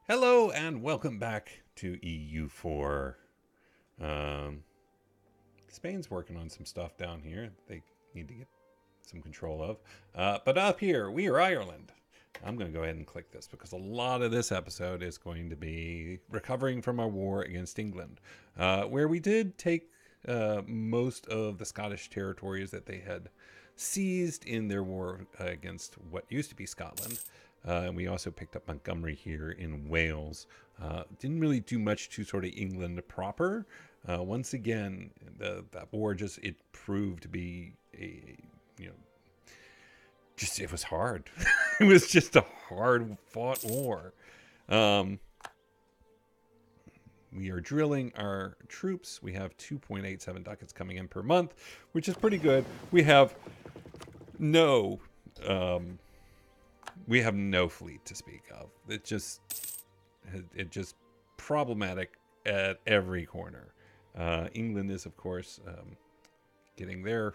Hello and welcome back to EU4. Um, Spain's working on some stuff down here they need to get some control of. But up here, we are Ireland. I'm going to go ahead and click this because a lot of this episode is going to be recovering from our war against England, where we did take most of the Scottish territories that they had seized in their war against what used to be Scotland. And we also picked up Montgomery here in Wales. Didn't really do much to sort of England proper. Once again, that war it proved to be it was hard. It was just a hard fought war. We are drilling our troops. We have 2.87 ducats coming in per month, which is pretty good. We have no fleet to speak of. It's just problematic at every corner. England is, of course, getting their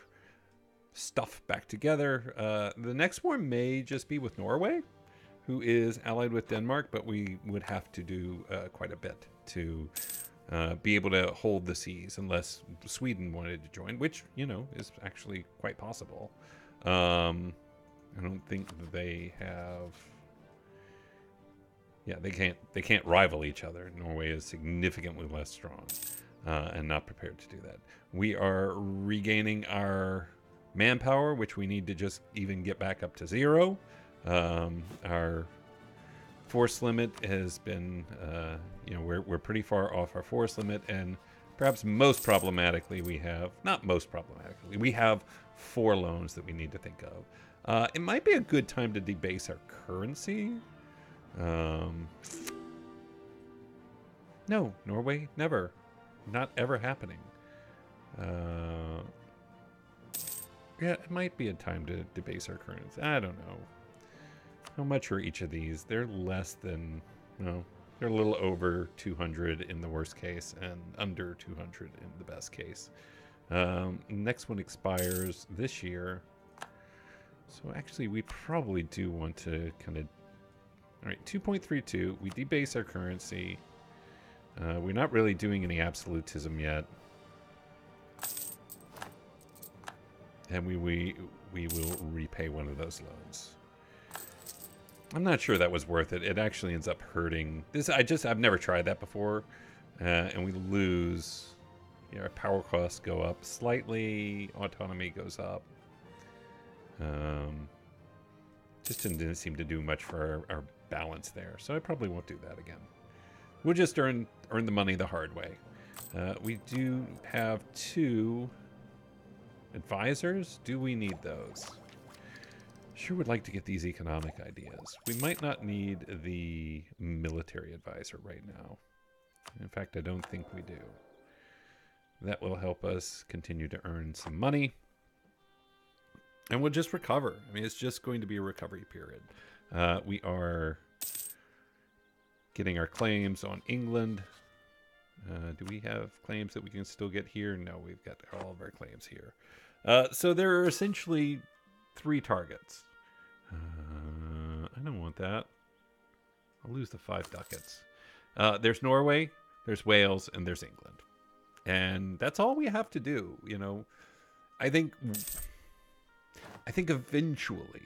stuff back together. The next war may just be with Norway, who is allied with Denmark, but we would have to do quite a bit to be able to hold the seas, unless Sweden wanted to join, which, is actually quite possible. I don't think they have. Yeah, they can't rival each other. Norway is significantly less strong and not prepared to do that. We are regaining our manpower, which we need to just even get back up to 0. Our force limit has been, we're pretty far off our force limit, and perhaps most problematically, we have 4 loans that we need to think of. It might be a good time to debase our currency. No, Norway, never. Not ever happening. Yeah, it might be a time to debase our currency. I don't know. How much are each of these? They're less than, they're a little over 200 in the worst case and under 200 in the best case. Next one expires this year. So actually, we probably do want to kind of... All right, 2.32. We debase our currency. We're not really doing any absolutism yet. And we will repay one of those loans. I'm not sure that was worth it. It actually ends up hurting. I've never tried that before. And we lose. Our power costs go up slightly. Autonomy goes up. Just didn't seem to do much for our balance there, so I probably won't do that again. We'll just earn the money the hard way. We do have 2 advisors. Do we need those? Sure would like to get these economic ideas. We might not need the military advisor right now. In fact, I don't think we do. That will help us continue to earn some money. And we'll just recover. I mean, it's just going to be a recovery period. We are getting our claims on England. Do we have claims that we can still get here? No, we've got all of our claims here. So there are essentially 3 targets. I don't want that. I'll lose the 5 ducats. There's Norway, there's Wales, and there's England. And that's all we have to do, I think eventually,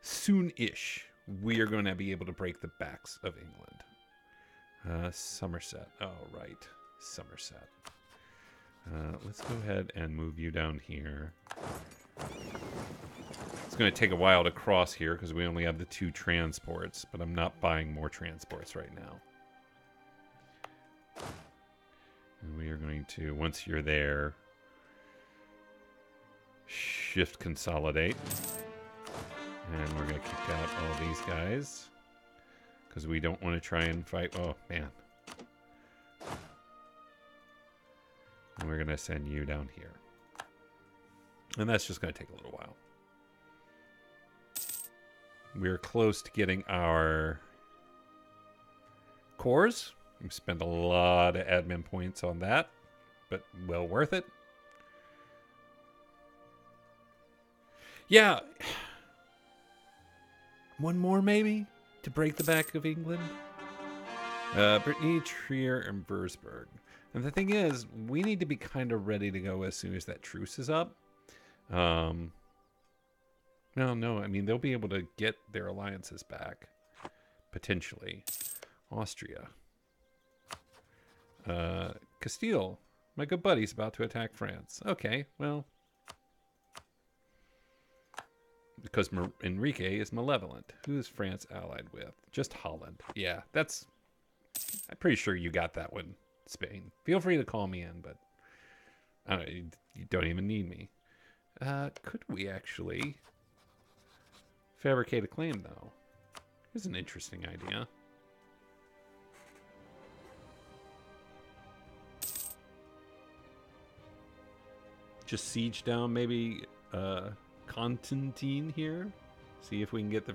soon-ish, we are going to be able to break the backs of England. Somerset. Oh, right. Somerset. Let's go ahead and move you down here. It's going to take a while to cross here because we only have the 2 transports, but I'm not buying more transports right now. And we are going to, once you're there, shift consolidate. And we're going to kick out all these guys because we don't want to try and fight. Oh, man. And we're going to send you down here. And that's just going to take a little while. We're close to getting our cores. We've spent a lot of admin points on that, but well worth it. Yeah. One more, maybe? to break the back of England? Brittany, Trier, and Würzburg. And the thing is, we need to be kind of ready to go as soon as that truce is up. No, I mean, they'll be able to get their alliances back. Potentially. Austria. Castile. My good buddy's about to attack France. Okay, well. Because Enrique is malevolent. Who is France allied with? Just Holland. Yeah, that's... I'm pretty sure you got that one, Spain. Feel free to call me in, but I don't know, you don't even need me. Could we actually fabricate a claim, though? Here's an interesting idea. Just siege down maybe Constantine here. See if we can get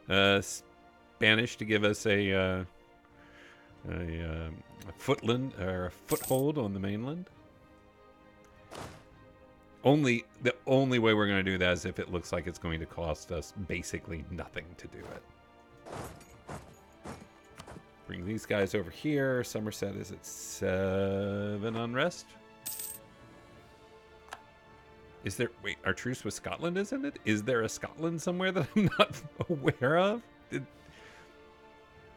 the Spanish to give us a footland or a foothold on the mainland. The only way we're going to do that is if it looks like it's going to cost us basically nothing to do it. Bring these guys over here. Somerset is at 7 unrest. Is there... Wait, our truce with Scotland, isn't it? Is there a Scotland somewhere that I'm not aware of?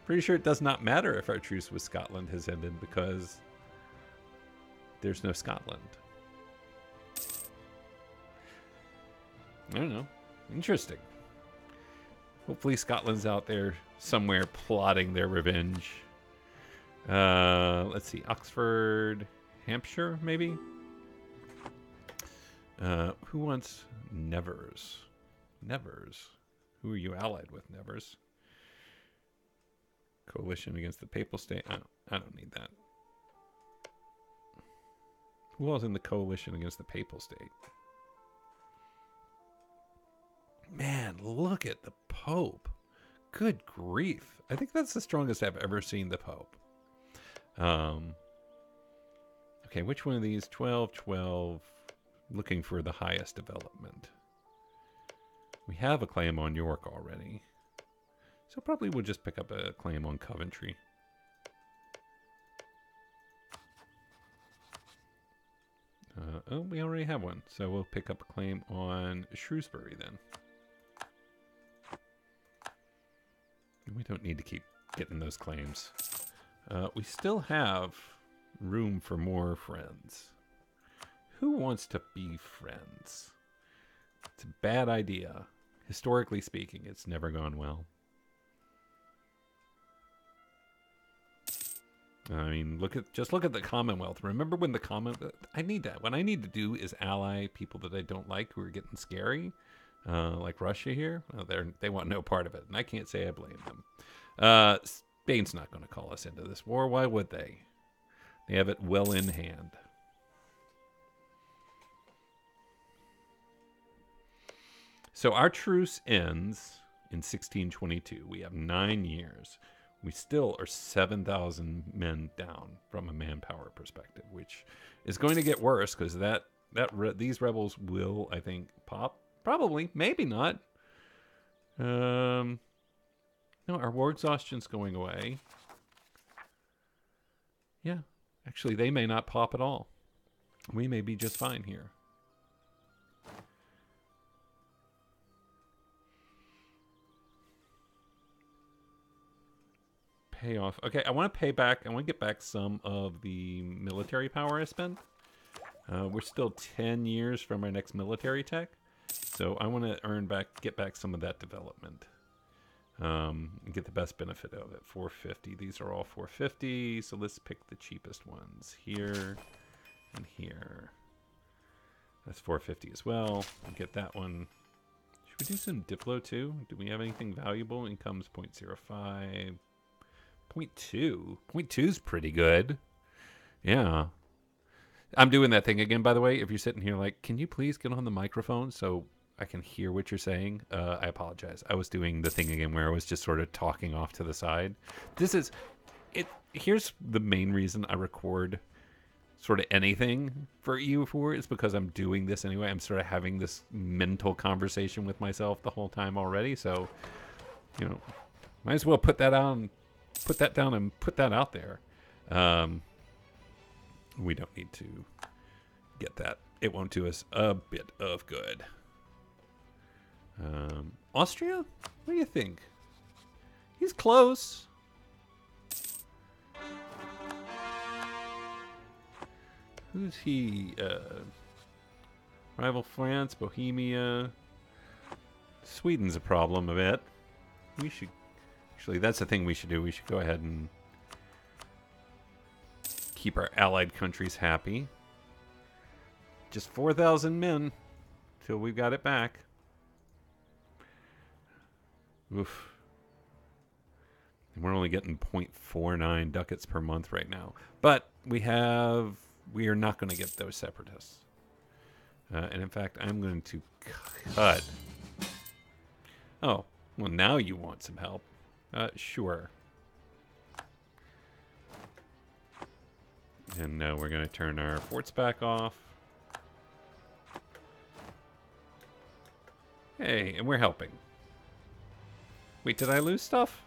Pretty sure it does not matter if our truce with Scotland has ended because there's no Scotland. I don't know. Interesting. Hopefully Scotland's out there somewhere plotting their revenge. Let's see. Oxford, Hampshire, maybe? Who wants Nevers? Nevers. Who are you allied with, Nevers? Coalition against the Papal State. I don't need that. Who was in the coalition against the Papal State? Man, look at the Pope. Good grief. I think that's the strongest I've ever seen the Pope. Okay, which one of these? 12, 12. Looking for the highest development. We have a claim on York already. So probably we'll just pick up a claim on Coventry. Oh, we already have one. So we'll pick up a claim on Shrewsbury then. We don't need to keep getting those claims. We still have room for more friends. Who wants to be friends? It's a bad idea. Historically speaking, it's never gone well. I mean, just look at the Commonwealth. Remember when the Commonwealth... I need that. What I need to do is ally people that I don't like who are getting scary. Like Russia here. Well, they want no part of it. And I can't say I blame them. Spain's not going to call us into this war. Why would they? They have it well in hand. So our truce ends in 1622. We have 9 years. We still are 7,000 men down from a manpower perspective, which is going to get worse because these rebels will, I think, pop. Probably, maybe not. No, our war exhaustion's going away. Yeah, actually, they may not pop at all. We may be just fine here. Pay off. Okay, I want to pay back. I want to get back some of the military power I spent. We're still 10 years from our next military tech. So I want to get back some of that development. And get the best benefit of it. 450. These are all 450. So let's pick the cheapest ones. Here and here. That's 450 as well. We'll get that one. Should we do some Diplo too? Do we have anything valuable? Income's 0.05. 0.2. 0.2 is pretty good. Yeah. I'm doing that thing again, by the way. If you're sitting here like, can you please get on the microphone so I can hear what you're saying? I apologize. I was doing the thing again where I was just sort of talking off to the side. Here's the main reason I record sort of anything for EU4 is because I'm doing this anyway. I'm sort of having this mental conversation with myself the whole time already. So, you know, Might as well put that down and put that out there. We don't need to get that. It won't do us a bit of good. Austria? What do you think? He's close. Who's he? Rival France, Bohemia. Sweden's a problem a bit. We should... Actually, that's the thing we should do. We should go ahead and keep our allied countries happy. Just 4,000 men till we've got it back. Oof. And we're only getting 0.49 ducats per month right now. But we are not going to get those separatists. And in fact, I'm going to cut. Oh, well, now you want some help. Sure. And now we're going to turn our forts back off. Hey, and we're helping. Wait, did I lose stuff?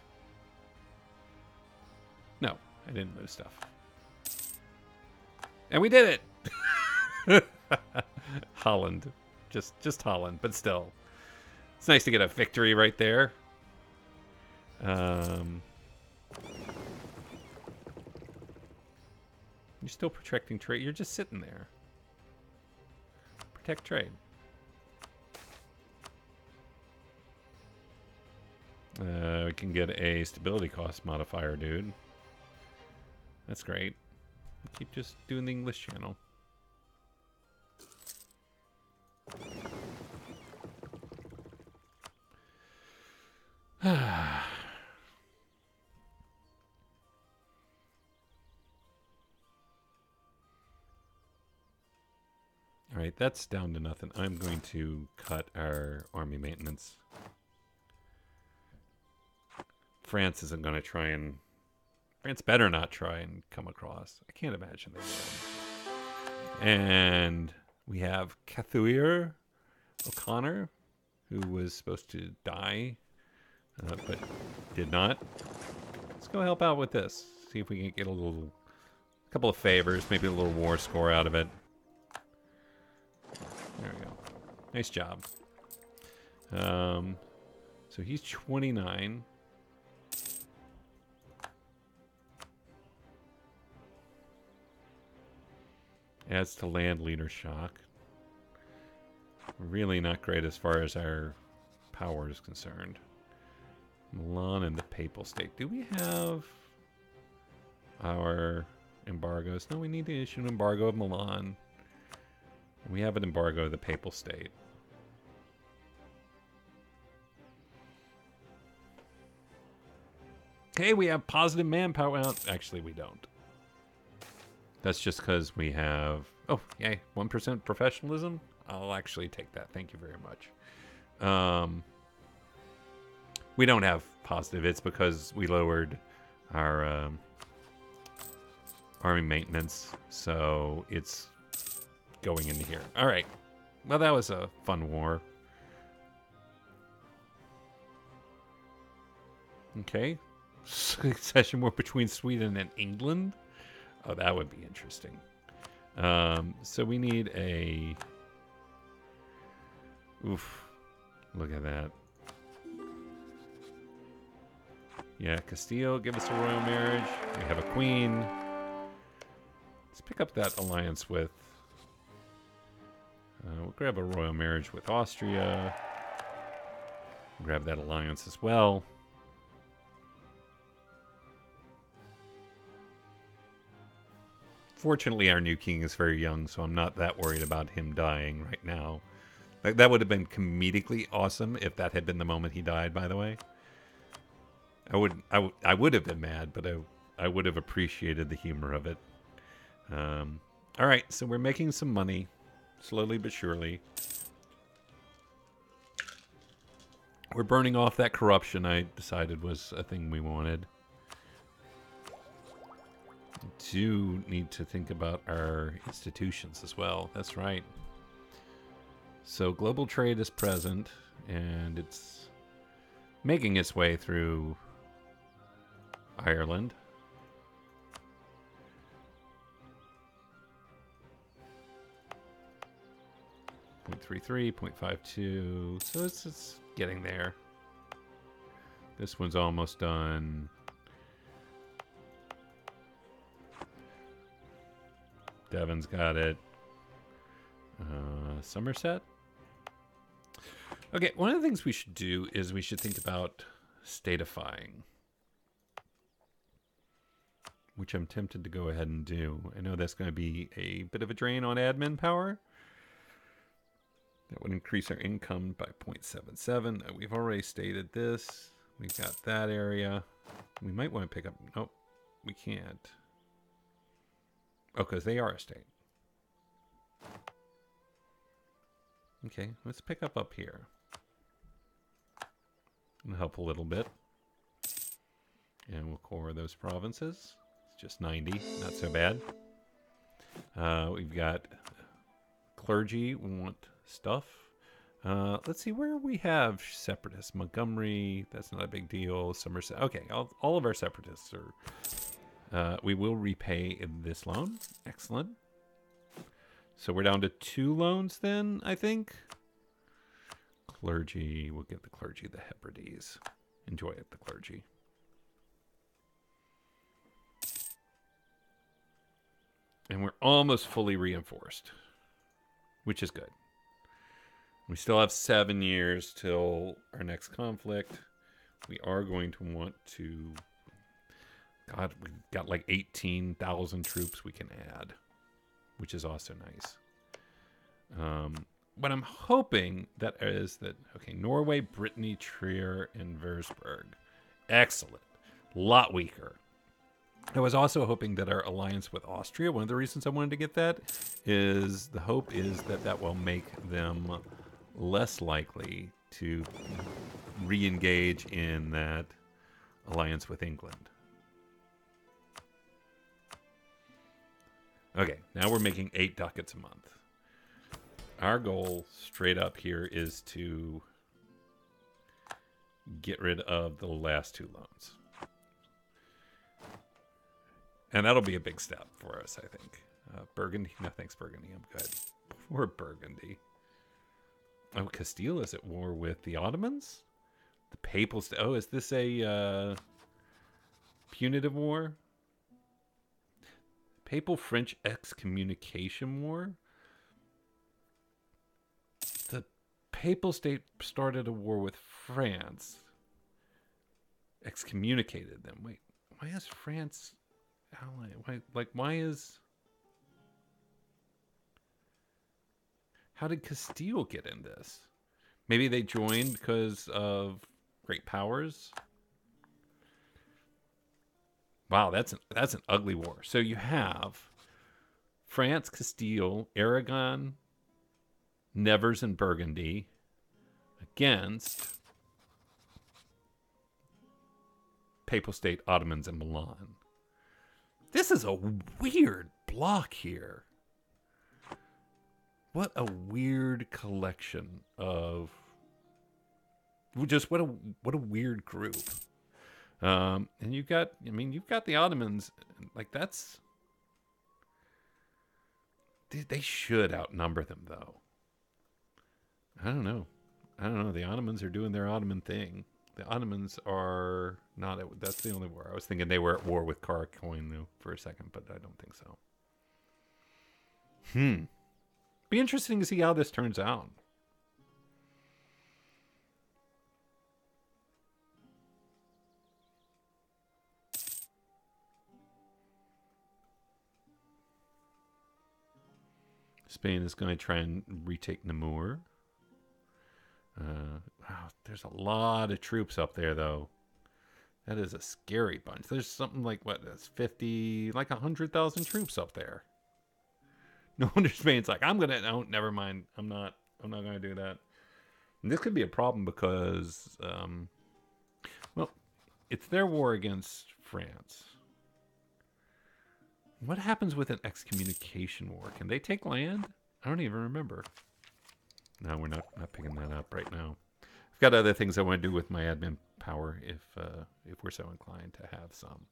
No, I didn't lose stuff. And we did it! Holland. Just Holland, but still. It's nice to get a victory right there. You're still protecting trade. You're just sitting there. Protect trade. We can get a stability cost modifier, dude. That's great. Keep just doing the English channel. Alright, that's down to nothing. I'm going to cut our army maintenance. France isn't going to try and... France better not try and come across. I can't imagine they will. And we have Cathuir O'Connor, who was supposed to die, but did not. Let's go help out with this. See if we can get a couple of favors, maybe a little war score out of it. There we go. Nice job. So he's 29. Adds to land leader shock. Really not great as far as our power is concerned. Milan and the Papal State. Do we have our embargoes? No, we need to issue an embargo of Milan. We have an embargo of the Papal State. Okay, we have positive manpower. Well, actually, we don't. That's just because we have... Oh, yay. 1% professionalism? I'll actually take that. Thank you very much. We don't have positive. It's because we lowered our army maintenance. So it's going into here. All right. Well, that was a fun war. Okay. Succession war between Sweden and England? Oh, that would be interesting. So we need a... Oof. Look at that. Yeah, Castile, give us a royal marriage. We have a queen. Let's pick up that alliance with... we'll grab a royal marriage with Austria. Grab that alliance as well. Fortunately, our new king is very young, so I'm not that worried about him dying right now. Like, that would have been comedically awesome if that had been the moment he died, by the way. I would have been mad, but I would have appreciated the humor of it. All right, so we're making some money, slowly but surely. We're burning off that corruption I decided was a thing we wanted. Do need to think about our institutions as well. That's right. So global trade is present, and it's making its way through Ireland. .33, .52. So it's getting there. This one's almost done. Devon's got it. Somerset. Okay, one of the things we should do is we should think about statifying, which I'm tempted to go ahead and do. I know that's going to be a bit of a drain on admin power. That would increase our income by 0.77. We've already stated this. We've got that area. We might want to pick up... Nope, we can't. Oh, because they are a state. Okay, let's pick up here. It'll help a little bit. And we'll core those provinces. It's just 90, not so bad. We've got clergy. We want stuff. Let's see where we have separatists. Montgomery, that's not a big deal. Somerset. Okay, all of our separatists are... we will repay this loan. Excellent. So we're down to 2 loans then, I think. Clergy. We'll give the clergy the Hebrides. Enjoy it, the clergy. And we're almost fully reinforced, which is good. We still have 7 years till our next conflict. We are going to want to... God, we've got like 18,000 troops we can add, which is also nice. But I'm hoping that is that... Okay, Norway, Brittany, Trier, and Würzburg. Excellent. A lot weaker. I was also hoping that our alliance with Austria, one of the reasons I wanted to get that, is the hope is that that will make them less likely to re-engage in that alliance with England. Okay, now we're making 8 ducats a month. Our goal straight up here is to get rid of the last 2 loans. And that'll be a big step for us, I think. Burgundy? No, thanks, Burgundy. I'm good. Poor Burgundy. Oh, Castile is at war with the Ottomans? The Papal... Oh, is this a punitive war? Papal-French excommunication war? The Papal State started a war with France. Excommunicated them. Wait, why is France... Why is... How did Castile get in this? Maybe they joined because of great powers? Wow, that's an ugly war. So you have France, Castile, Aragon, Nevers, and Burgundy against Papal State, Ottomans, and Milan. This is a weird block here. What a weird collection of... Just what a weird group. And you've got the Ottomans. Like, that's... They should outnumber them, though. I don't know. The Ottomans are doing their Ottoman thing. The Ottomans are not... That's the only war. I was thinking they were at war with Karakoin, though, for a second, but I don't think so. Be interesting to see how this turns out. Spain is going to try and retake Namur. Wow, there's a lot of troops up there, though. That is a scary bunch. There's something like, what, that's 50, like 100,000 troops up there. No wonder Spain's like, no, never mind. I'm not going to do that. And this could be a problem because, well, it's their war against France. What happens with an excommunication war? Can they take land? I don't even remember. No, we're not picking that up right now. I've got other things I want to do with my admin power if we're so inclined to have some.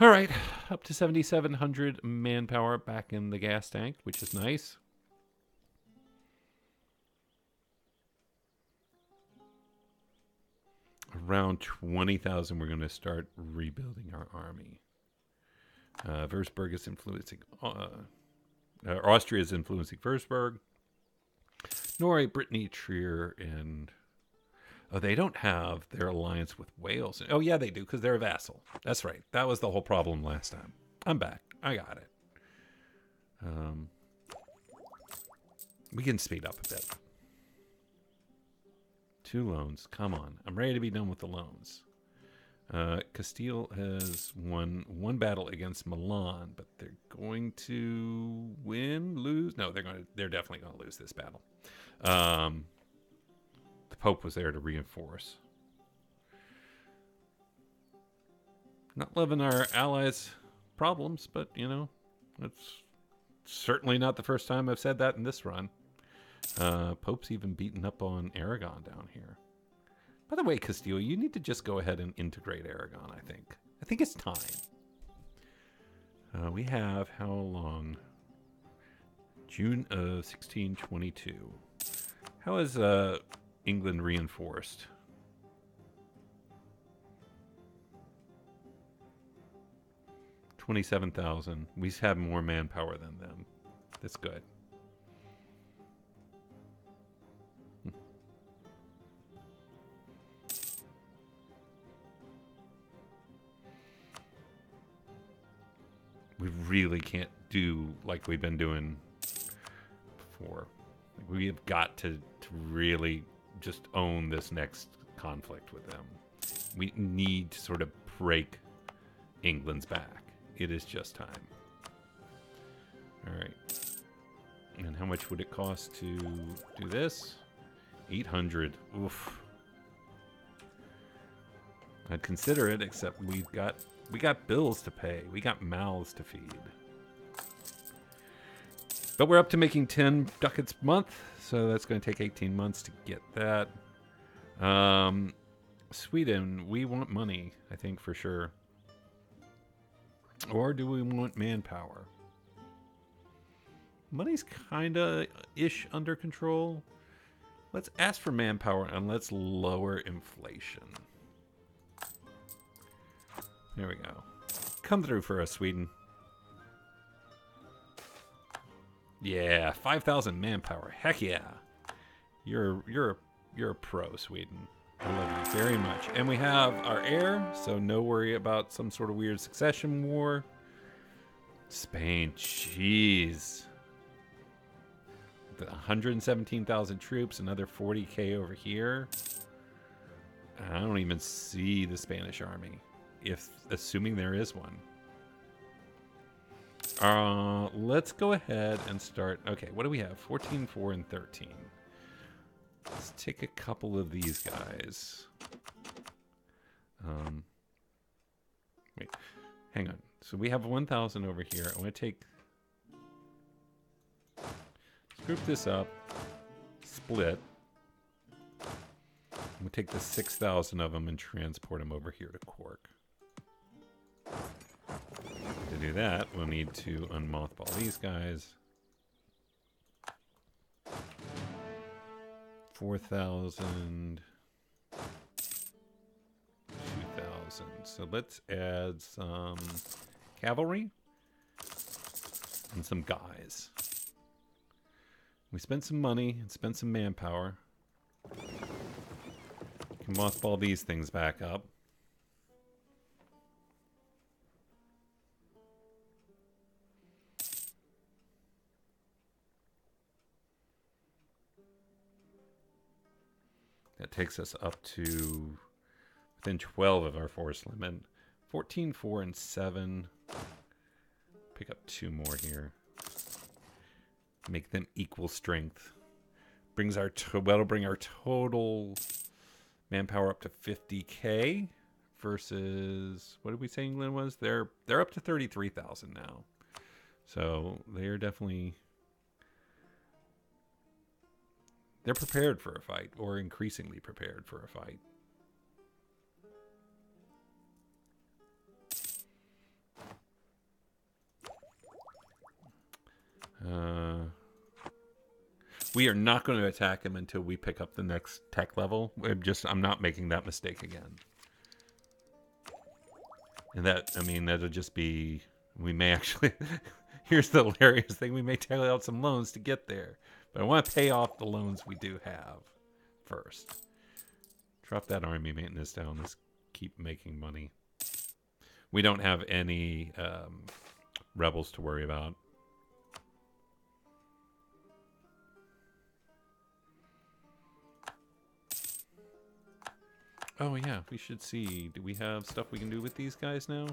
All right, up to 7,700 manpower back in the gas tank, which is nice. Around 20,000, we're going to start rebuilding our army. Würzburg is influencing... Austria is influencing Würzburg. Norway, Brittany, Trier, and... Oh, they don't have their alliance with Wales. Oh, yeah, they do, because they're a vassal. That's right. That was the whole problem last time. I'm back. I got it. We can speed up a bit. 2 loans. Come on. I'm ready to be done with the loans. Castile has won 1 battle against Milan, but they're going to win, lose? No, they're definitely going to lose this battle. The Pope was there to reinforce. Not loving our allies' problems, but, you know, it's certainly not the first time I've said that in this run. Pope's even beaten up on Aragon down here. By the way, Castile, you need to just go ahead and integrate Aragon, I think. I think it's time. We have how long? June of 1622. How is England reinforced? $27,000. We have more manpower than them. That's good. We really can't do like we've been doing before. We have got to really just own this next conflict with them. We need to sort of break England's back. It is just time. All right. And how much would it cost to do this? 800. Oof. I'd consider it, except we got bills to pay. We got mouths to feed. But we're up to making 10 ducats a month, so that's going to take 18 months to get that. Sweden, we want money, I think, for sure. Or do we want manpower? Money's kind of ish under control. Let's ask for manpower and let's lower inflation. There we go. Come through for us, Sweden. Yeah, 5,000 manpower. Heck yeah. You're a pro, Sweden. I love you very much. And we have our heir, so no worry about some sort of weird succession war. Spain, jeez. 117,000 troops, another 40k over here. I don't even see the Spanish army, assuming there is one. Let's go ahead and start. Okay, what do we have? 14, 4, and 13. Let's take a couple of these guys. Wait, hang on. So we have 1,000 over here. I want to take... Let's group this up. Split. We'll take the 6,000 of them and transport them over here to Cork. To do that, we'll need to unmothball these guys. 4,000. 2,000. So let's add some cavalry and some guys. We spent some money and spent some manpower. Can mothball these things back up. That takes us up to within 12 of our force limit. 14, 4, and 7. Pick up 2 more here. Make them equal strength. That'll bring our total manpower up to 50k versus, what did we say England was? They're up to 33,000 now. So they're definitely... They're prepared for a fight, or increasingly prepared for a fight. We are not going to attack him until we pick up the next tech level. I'm not making that mistake again. And that, I mean, that'll just be, we may actually, here's the hilarious thing, we may take out some loans to get there. But I want to pay off the loans we do have first. Drop that army maintenance down. Let's keep making money. We don't have any rebels to worry about. Oh yeah, we should see. Do we have stuff we can do with these guys now?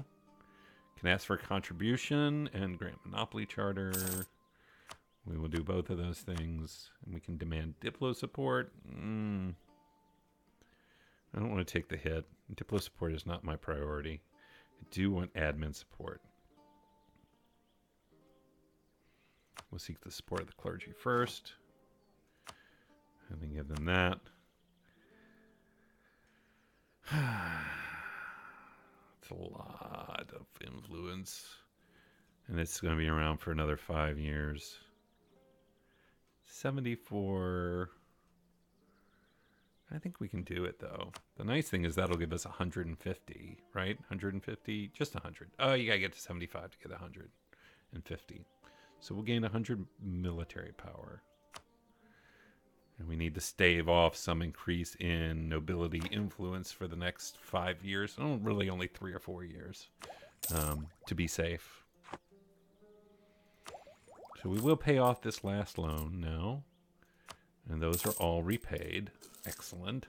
Can ask for a contribution and grant monopoly charter. We will do both of those things. And we can demand Diplo support. I don't want to take the hit. Diplo support is not my priority. I do want admin support. We'll seek the support of the clergy first. And then give them that. It's a lot of influence. And it's going to be around for another 5 years. 74. I think we can do it, though. The nice thing is that'll give us 150, right? 150? Just 100. Oh, you got to get to 75 to get 150. So we'll gain 100 military power. And we need to stave off some increase in nobility influence for the next 5 years. Oh, really only 3 or 4 years to be safe. So we will pay off this last loan now. And those are all repaid. Excellent.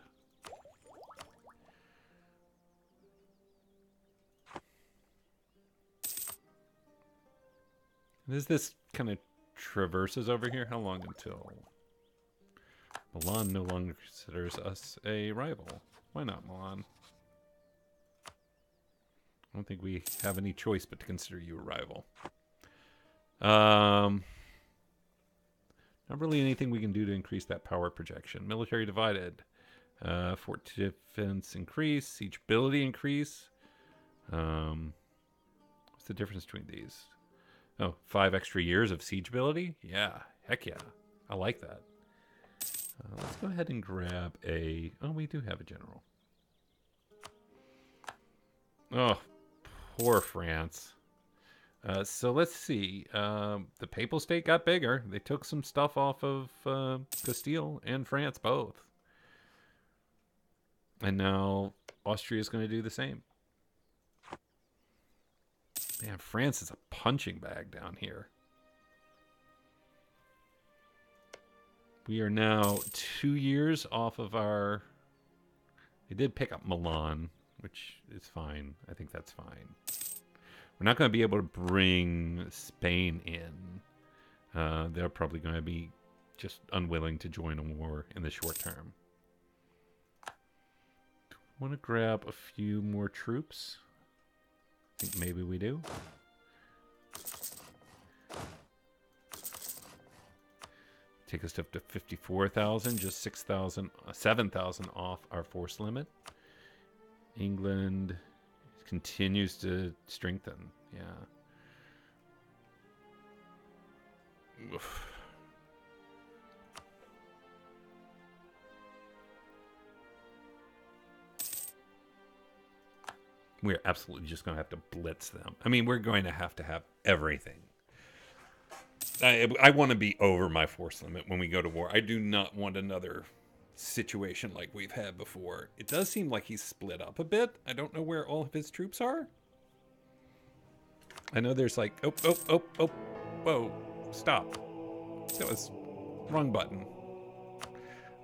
And as this kind of traverses over here, how long until Milan no longer considers us a rival? Why not, Milan? I don't think we have any choice but to consider you a rival. Not really anything we can do to increase that power projection. Military divided. Fort defense increase. Siege ability increase. What's the difference between these? Oh, 5 extra years of siege ability? Yeah. Heck yeah. I like that. Let's go ahead and grab a... Oh, we do have a general. Oh, poor France. So let's see. The Papal State got bigger. They took some stuff off of Castile and France both. And now Austria is going to do the same. Man, France is a punching bag down here. We are now 2 years off of our... They did pick up Milan, which is fine. I think that's fine. We're not going to be able to bring Spain in. They're probably going to be just unwilling to join a war in the short term. Want to grab a few more troops? I think maybe we do. Take us up to 54,000, just 6,000, 7,000 off our force limit. England continues to strengthen. Yeah. Oof. We're absolutely just going to have to blitz them. I mean, we're going to have everything. I want to be over my force limit when we go to war. I do not want another situation like we've had before. It does seem like he's split up a bit. I don't know where all of his troops are. I know there's like, whoa, stop. That was wrong button.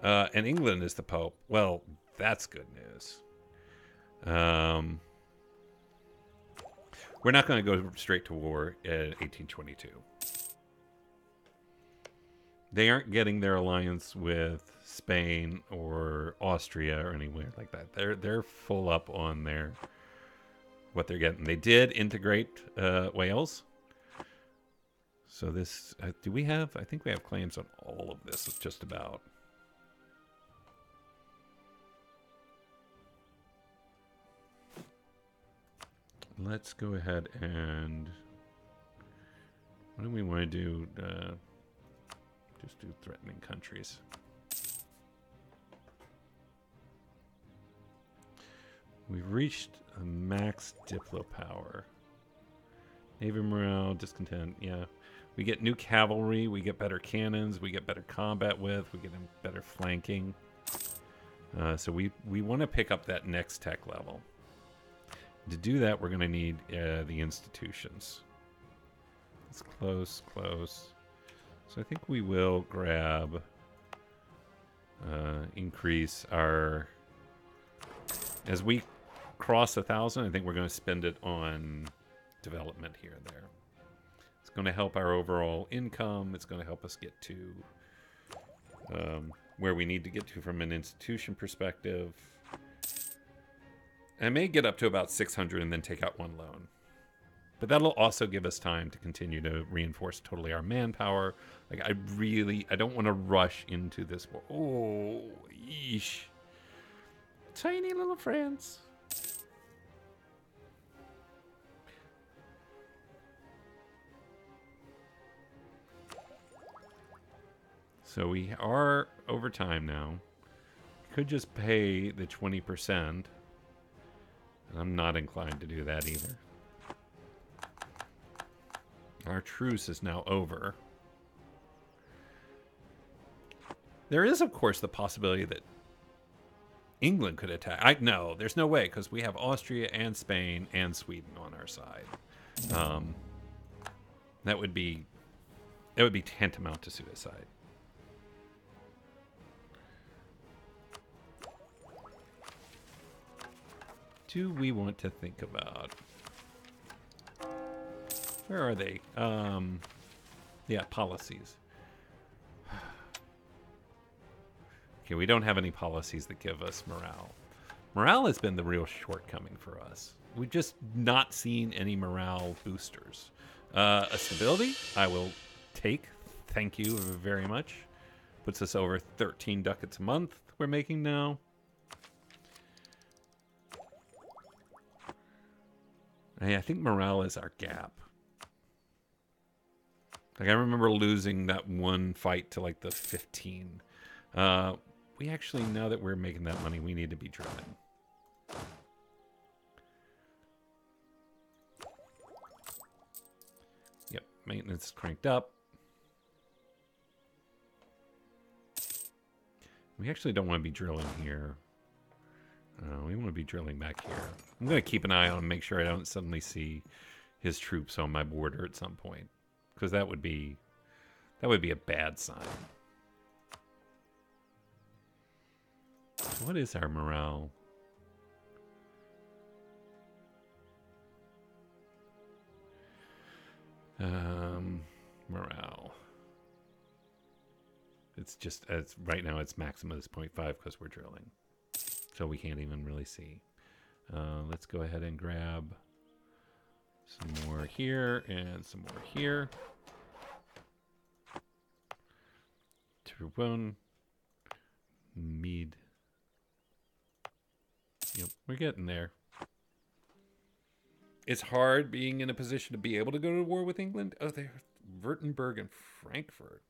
And England is the Pope. Well, that's good news. We're not going to go straight to war in 1822. They aren't getting their alliance with Spain or Austria or anywhere like that. They're full up on their what they're getting. They did integrate Wales. So this, do we have? I think we have claims on all of this. It's just about. Let's go ahead and what do we want to do? Just do threatening countries. We've reached a max Diplo power. Navy morale, discontent, yeah. We get new cavalry, we get better cannons, we get better combat width, we get better flanking. So we want to pick up that next tech level. To do that, we're going to need the institutions. It's close, close. So I think we will grab, increase our, as we cross 1,000, I think we're going to spend it on development here and there. It's going to help our overall income. It's going to help us get to where we need to get to from an institution perspective. I may get up to about 600 and then take out one loan. But that'll also give us time to continue to reinforce totally our manpower. Like, I don't want to rush into this war. Oh, yeesh. Tiny little France. So we are over time now. Could just pay the 20%. I'm not inclined to do that either. Our truce is now over. There is, of course, the possibility that England could attack. No, there's no way, because we have Austria and Spain and Sweden on our side. That would be tantamount to suicide. Do we want to think about? Where are they? Yeah, policies. Okay, we don't have any policies that give us morale. Morale has been the real shortcoming for us. We've just not seen any morale boosters. A stability, I will take. Thank you very much. Puts us over 13 ducats a month we're making now. I think morale is our gap. Like, I remember losing that one fight to like the 15. We actually, now that we're making that money, we need to be driven. Yep, maintenance cranked up. We actually don't want to be drilling here. We want to be drilling back here. I'm going to keep an eye on him, make sure I don't suddenly see his troops on my border at some point. Because that would be a bad sign. What is our morale? Morale. It's just, right now it's maximum is 0.5 because we're drilling. So we can't even really see. Let's go ahead and grab some more here and some more here. One. Mead. Yep, we're getting there. It's hard being in a position to be able to go to war with England. Oh, they're Württemberg and Frankfurt.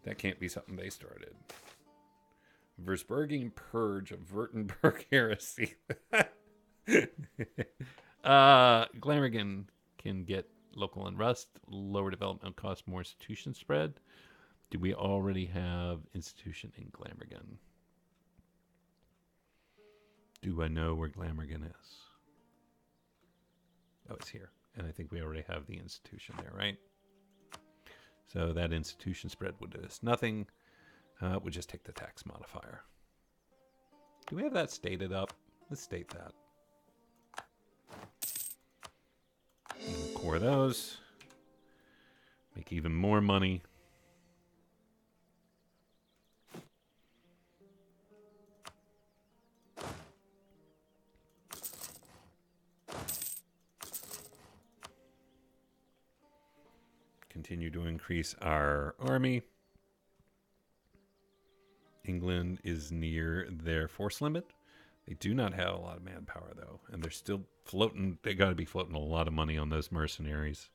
That can't be something they started. Würzburgian purge of Württemberg heresy. Glamorgan can get local unrest, lower development cost, more institution spread. Do we already have institution in Glamorgan? Do I know where Glamorgan is? Oh, it's here. And I think we already have the institution there, right? So that institution spread would do us nothing. We'll just take the tax modifier. Do we have that stated up? Let's state that. We'll core those. Make even more money. Continue to increase our army. England is near their force limit. They do not have a lot of manpower, though. And they're still floating. They got to be floating a lot of money on those mercenaries.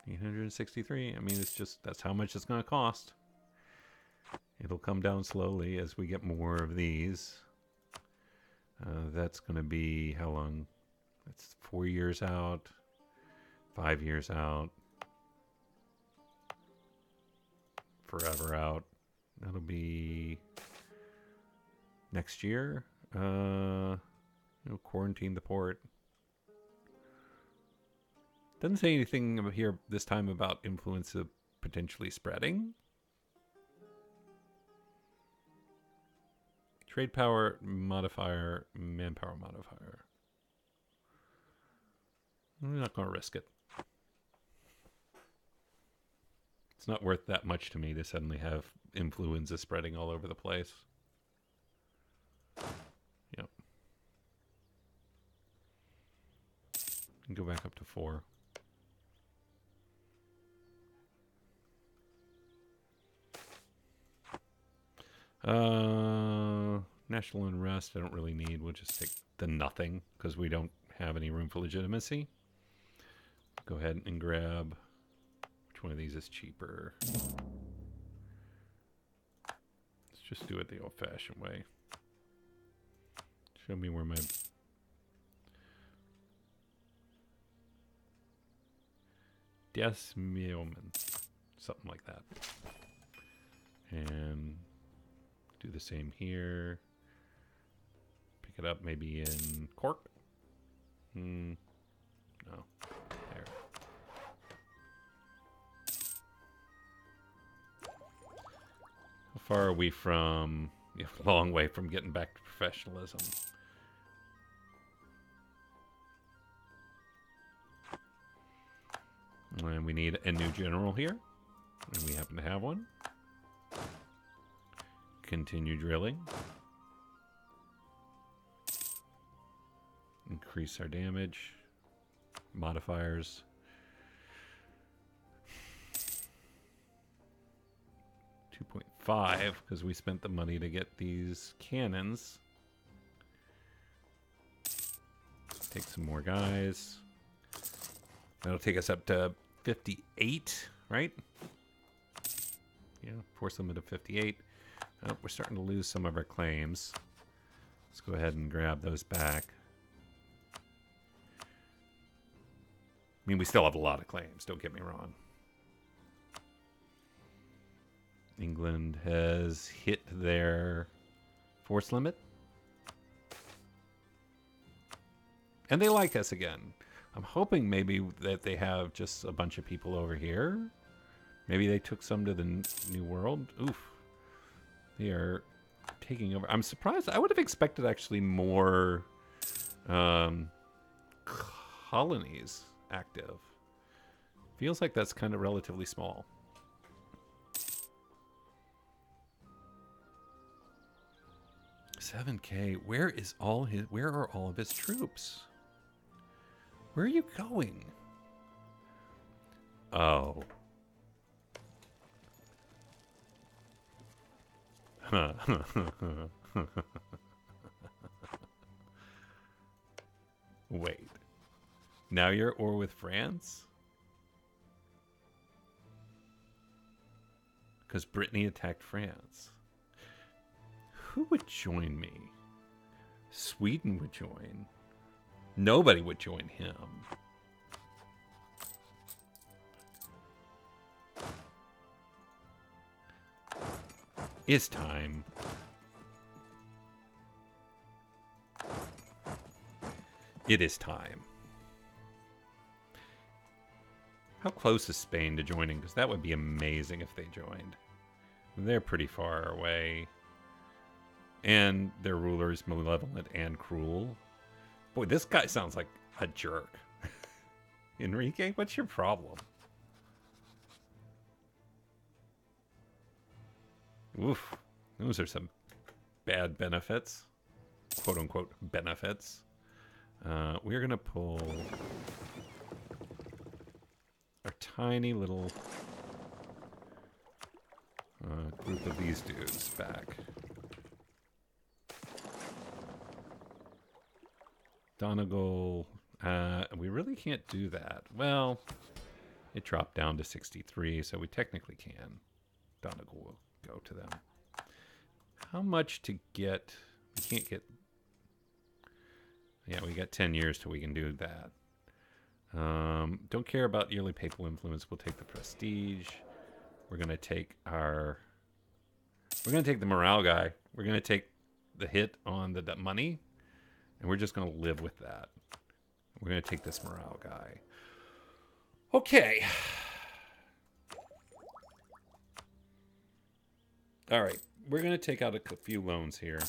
863. I mean, it's just, that's how much it's going to cost. It'll come down slowly as we get more of these. That's going to be how long? That's 4 years out, 5 years out, forever out. That'll be next year. Quarantine the port. Doesn't say anything about here this time about influenza potentially spreading. Trade power modifier, manpower modifier. I'm not going to risk it. It's not worth that much to me to suddenly have influenza spreading all over the place. Yep. And go back up to 4. National unrest, I don't really need. We'll just take the nothing because we don't have any room for legitimacy. Go ahead and grab which one of these is cheaper. Let's just do it the old-fashioned way. Show me where my Desmiomen, something like that. And do the same here. Pick it up maybe in Cork. No. There. How far are we from... Yeah, a long way from getting back to professionalism. And we need a new general here. And we happen to have one. Continue drilling. Increase our damage. Modifiers. $2.5 because we spent the money to get these cannons. Take some more guys. That'll take us up to 58, right? Yeah, force limit of 58. Oh, we're starting to lose some of our claims. Let's go ahead and grab those back. I mean, we still have a lot of claims, don't get me wrong. England has hit their force limit. And they like us again. I'm hoping maybe that they have just a bunch of people over here. Maybe they took some to the New World. Oof. They are taking over. I'm surprised. I would have expected actually more colonies active. Feels like that's kind of relatively small. $7K. Where are all of his troops? Where are you going? Oh. Wait. Now you're at war with France? Because Brittany attacked France. Who would join me? Sweden would join. Nobody would join him. It's time. It is time. How close is Spain to joining? Because that would be amazing if they joined. They're pretty far away. And their ruler is malevolent and cruel. Boy, this guy sounds like a jerk. Enrique, what's your problem? Oof. Those are some bad benefits. Quote unquote benefits. We're going to pull our tiny little group of these dudes back. Donegal, we really can't do that. Well, It dropped down to 63, so we technically can. Donegal will go to them. How much to get? We can't get... Yeah, we got 10 years till we can do that. Don't care about yearly papal influence. We'll take the prestige. We're going to take our... We're going to take the morale guy. We're going to take the hit on the money. And we're just going to live with that. We're going to take this morale guy. Okay. All right. We're going to take out a few loans here.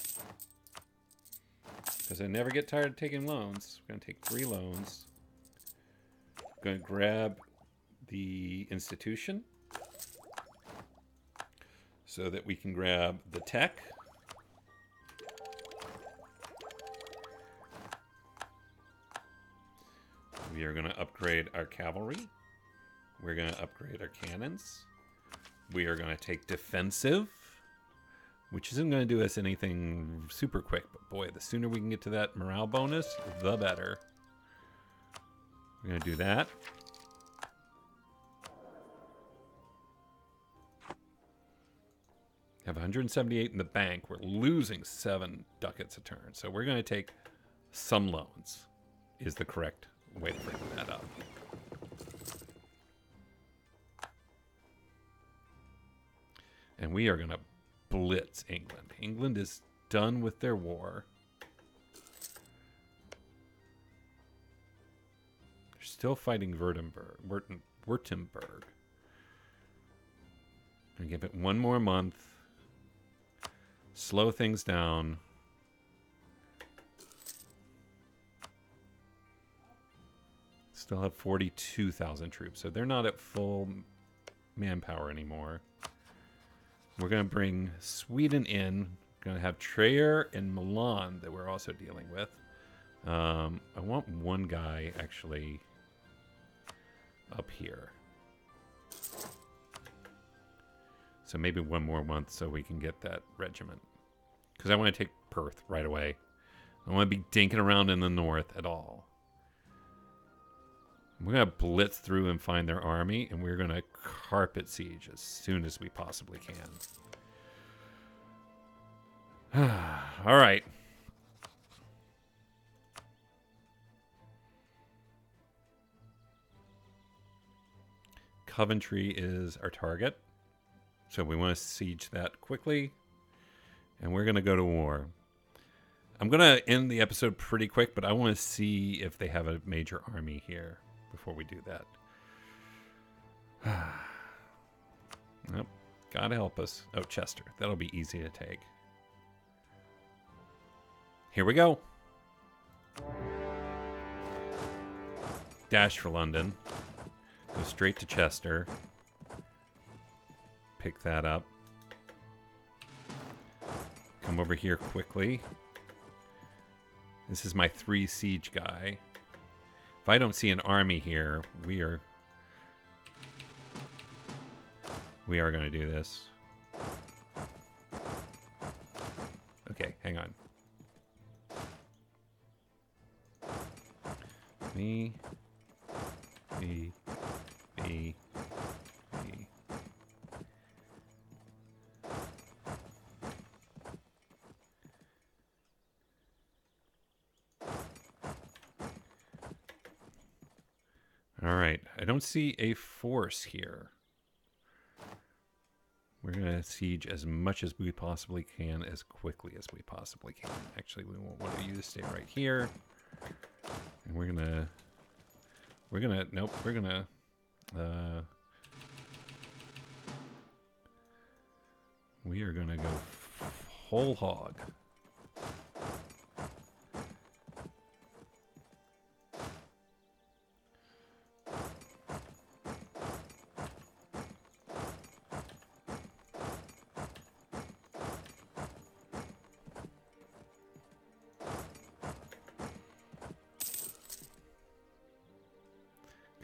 Because I never get tired of taking loans. We're going to take 3 loans. We're going to grab the institution. So that we can grab the tech. We are going to upgrade our cavalry. We're going to upgrade our cannons. We are going to take defensive, which isn't going to do us anything super quick. But boy, the sooner we can get to that morale bonus, the better. We're going to do that. Have 178 in the bank. We're losing 7 ducats a turn. So we're going to take some loans, is the correct way to bring that up. And we are going to blitz England. England is done with their war. They're still fighting Württemberg. And give it 1 more month. Slow things down. Still have 42,000 troops, so they're not at full manpower anymore. We're going to bring Sweden in. We're going to have Trier and Milan that we're also dealing with. I want one guy actually up here. So maybe 1 more month so we can get that regiment. Because I want to take Perth right away. I don't want to be dinking around in the north at all. We're going to blitz through and find their army, and we're going to carpet siege as soon as we possibly can. All right. Coventry is our target. So we want to siege that quickly. And we're going to go to war. I'm going to end the episode pretty quick, but I want to see if they have a major army here before we do that. Nope. God help us. Oh, Chester. That'll be easy to take. Here we go. Dash for London. Go straight to Chester. Pick that up. Come over here quickly. This is my 3 siege guy. If I don't see an army here, we are going to do this. Okay, hang on. Me. All right, I don't see a force here. We're going to siege as much as we possibly can, as quickly as we possibly can. Actually, we won't want you to stay right here. And we're gonna, nope, we're gonna, we are gonna go whole hog.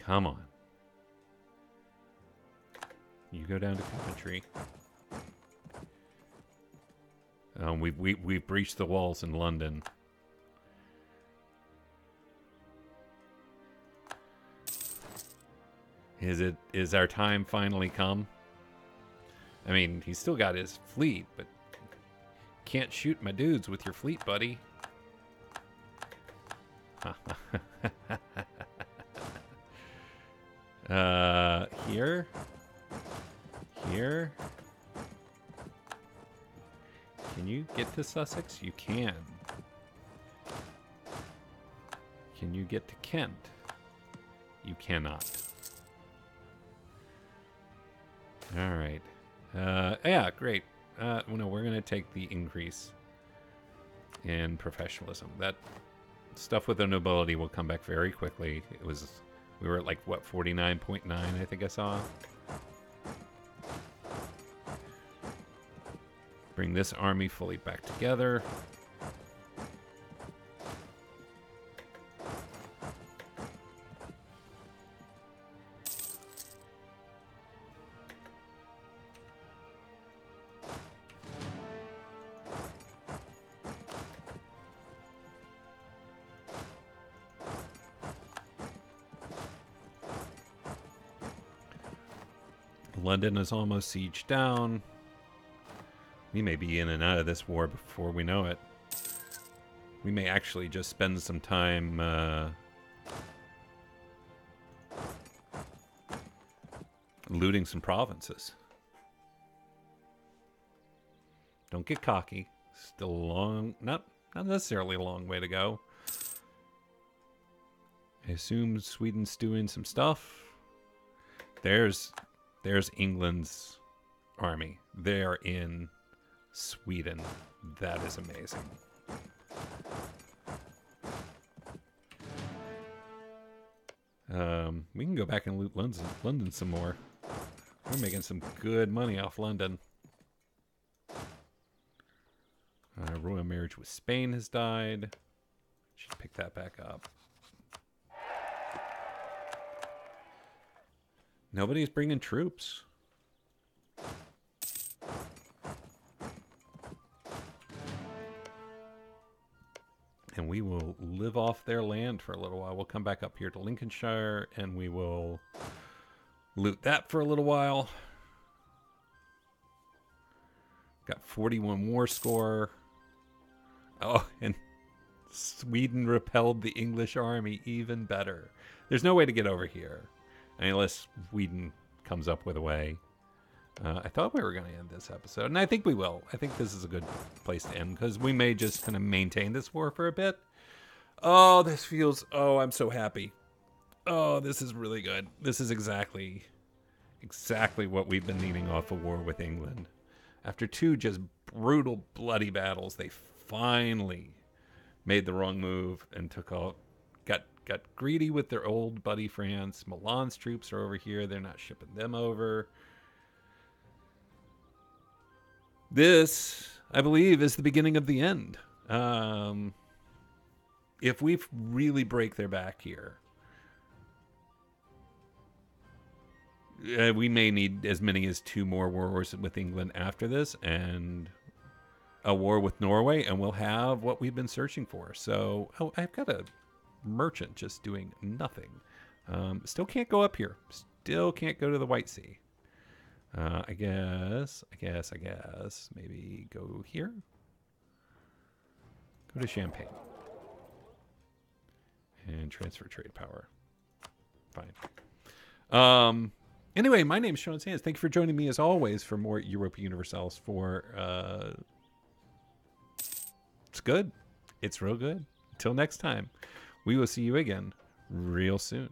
Come on. You go down to Coventry. We've breached the walls in London. Is our time finally come? I mean, he's still got his fleet, but can't shoot my dudes with your fleet, buddy. Here. Here. Can you get to Sussex? You can. Can you get to Kent? You cannot. All right. Yeah, great. No, we're going to take the increase in professionalism. That stuff with the nobility will come back very quickly. We were at like, what, 49.9, I think I saw. Bring this army fully back together. London is almost sieged down. We may be in and out of this war before we know it. We may actually just spend some time looting some provinces. Don't get cocky. Still a long, not necessarily a long way to go. I assume Sweden's doing some stuff. There's England's army. They are in Sweden. That is amazing. We can go back and loot London some more. We're making some good money off London. Royal marriage with Spain has died. Should pick that back up. Nobody's bringing troops. And we will live off their land for a little while. We'll come back up here to Lincolnshire and we will loot that for a little while. Got 41 war score. Oh, and Sweden repelled the English army. Even better. There's no way to get over here. Unless Sweden comes up with a way. I thought we were going to end this episode, and I think we will. I think this is a good place to end, because we may just kind of maintain this war for a bit. Oh, this feels... Oh, I'm so happy. Oh, this is really good. This is exactly what we've been needing off a war with England. After two just brutal, bloody battles, they finally made the wrong move and took out... Got greedy with their old buddy France. Milan's troops are over here. They're not shipping them over. This, I believe, is the beginning of the end. If we really break their back here, we may need as many as 2 more wars with England after this, and a war with Norway, and we'll have what we've been searching for. So, I've got a merchant just doing nothing. Still can't go up here. Still can't go to the White Sea. I guess maybe go here. Go to Champagne. And transfer trade power. Fine. Anyway, my name's Sean Sands. Thank you for joining me as always for more Europa Universalis IV. It's good. It's real good. Until next time, we will see you again real soon.